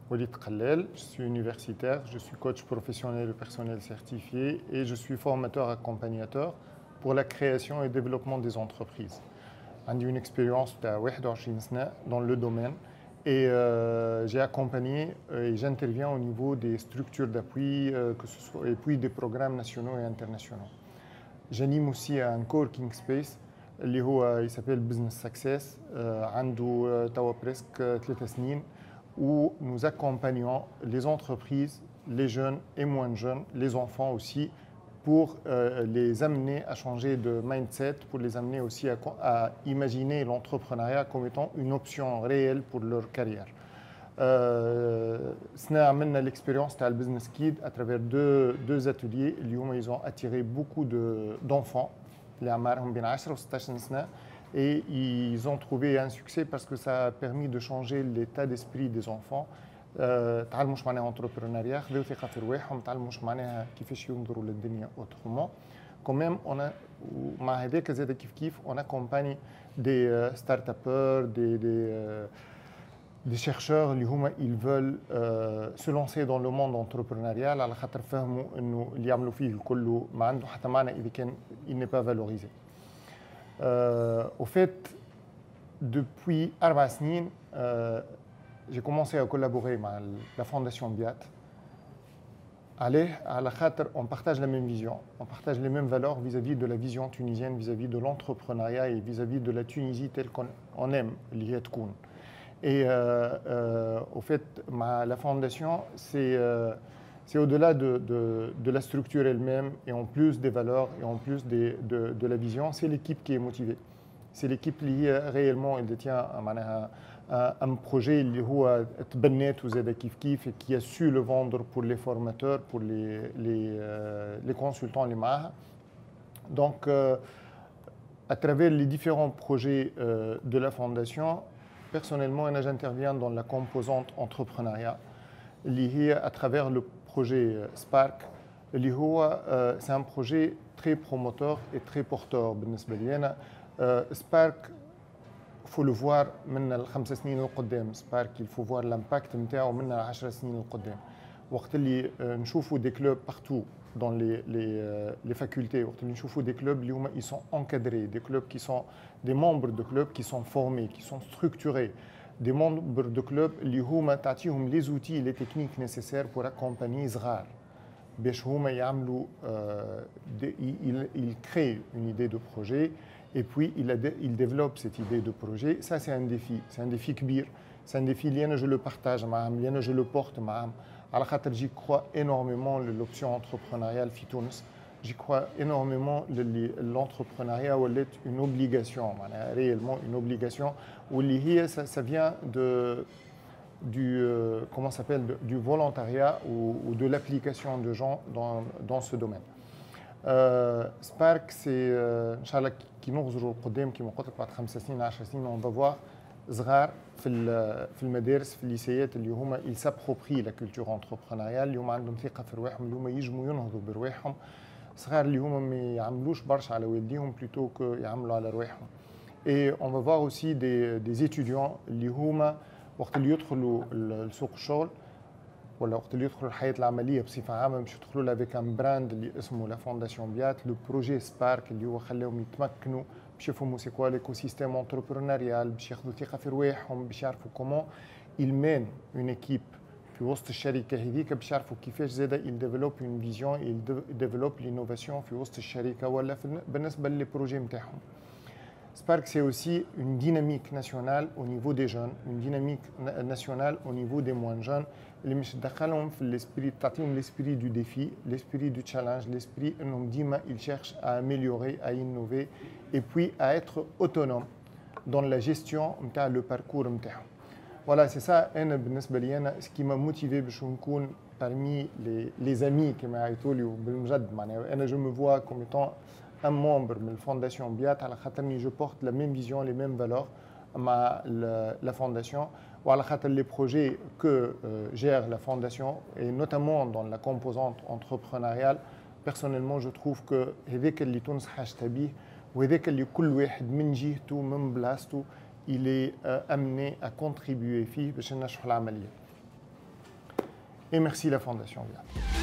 Walid Khalel, je suis universitaire, je suis coach professionnel et personnel certifié et je suis formateur accompagnateur pour la création et développement des entreprises. J'ai une expérience de 21 سنة dans le domaine et j'ai accompagné et j'interviens au niveau des structures d'appui, que ce soit, et puis des programmes nationaux et internationaux. J'anime aussi un coworking space il s'appelle Business Success, عنده توا presque 3 سنين, où nous accompagnons les entreprises, les jeunes et moins jeunes, les enfants aussi, pour les amener à changer de mindset, pour les amener aussi à imaginer l'entrepreneuriat comme étant une option réelle pour leur carrière. سنا عملنا l'expérience de Business Kid à travers deux ateliers. Ils ont attiré beaucoup d'enfants اللي عمرهم بين 10 و 16 سنة, et ils ont trouvé un succès parce que ça a permis de changer l'état d'esprit des enfants. تعلموا ايش معناها entrepreneuriat, خذوا ثقة في رواحهم, تعلموا ايش معناها كيفاش ينظروا للدنيا autrement. Quand même, on a مع هذاك زاد كيف on accompagne des start-upers, des chercheurs اللي هما ils veulent se lancer dans le monde entrepreneurial على خاطر فهموا انه اللي يعملوا فيه كله ما عنده حتى معنى اذا كان il n'est pas valorisé. Au fait, depuis 4 سنين, j'ai commencé à collaborer avec la Fondation Biat. On partage la même vision, on partage les mêmes valeurs vis-à-vis de la vision tunisienne, vis-à-vis de l'entrepreneuriat et vis-à-vis de la Tunisie telle qu'on aime اللي هي تكون. Et au fait, la fondation, c'est au-delà de la structure elle-même, et en plus des valeurs, et en plus de la vision, c'est l'équipe qui est motivée. C'est l'équipe qui réellement elle détient un projet et qui a su le vendre pour les formateurs, pour les consultants, les mahas. Donc, à travers les différents projets de la fondation, personnellement, j'interviens dans la composante entrepreneuriat liée à travers le projet Spark. C'est un projet très promoteur et très porteur. Spark, il faut le voir من ال5 سنين القدام. Spark, il faut voir l'impact نتاعو من 10 سنين القدام. وقت اللي نشوفوا des clubs partout dans les facultés, وقت اللي نشوفوا des clubs اللي هما ils sont encadrés, des clubs qui sont des membres de clubs qui sont formés, qui sont structurés, des membres de clubs اللي هما تعطيهم les outils et les techniques nécessaires pour accompagner صغار باش هما يعملوا ils créent une idée de projet et puis il développe cette idée de projet. Ça c'est un défi كبير, c'est un défi اللي أنا je le partage معهم, اللي أنا je le porte معهم. على خاطر j'y crois énormément l'option entrepreneuriale في تونس. J'y crois énormément l'entrepreneuriat ولات une obligation, réellement une obligation, واللي هي ça vient comment s'appelle, du volontariat ou de l'application de gens dans ce domaine. Spark, c'est ان شاء الله كي نغزروا القدام كيما قلت لك بعد 5 سنين 10 سنين on va voir صغار في المدارس في الليسيات اللي هما ils s'approprient la culture entrepreneuriale, اللي هما عندهم ثقه في رواحهم, اللي هما يجموا ينهضوا برواحهم, صغار اللي هما ما يعملوش برشا على والديهم plutôt que يعملوا على رواحهم. Et on va voir aussi des étudiants اللي هما وقت اللي يدخلوا لسوق الشغل ولا وقت اللي يدخلوا الحياه العمليه بصفه عامه باش يدخلوا لها avec un brand اللي اسمه لا فونداسيون بيات, لو بروجي سبارك اللي هو خلاهم يتمكنوا باش يفهموا سي كوا ليكو سيستيم انتربرونيريال, باش ياخذوا ثقه في رواحهم, باش يعرفوا كومون il mène une équipe في وسط الشركه هذيك, باش يعرفوا كيفاش زاده il développe une vision, il développe l'innovation في وسط الشركه ولا بالنسبه للي بروجي نتاعهم. Spark, c'est aussi une dynamique nationale au niveau des jeunes, une dynamique nationale au niveau des moins jeunes, اللي مش تدخلهم في l'esprit, تعطيهم l'esprit du défi, l'esprit du challenge, l'esprit انهم ديما ils cherchent à améliorer, à innover et puis à être autonome dans la gestion نتاع le parcours نتاعهم. Voilà, c'est ça انا بالنسبه لي انا ce qui m'a motivé باش نكون parmi les amis كما عيطوا لي بالمجد معناها انا je me vois comme étant un membre de la fondation Biat على خاطر je porte la même vision, les mêmes valeurs مع la fondation وعلى خاطر les projets que gère la fondation et notamment dans la composante entrepreneuriale. Personnellement je trouve que هذاك اللي تونس حاجتها بيه وهذاك اللي كل واحد من جهته من بلاصتو il est amené à contribuer فيه باش ننجحوا العمليه. et merci la Fondation Vial.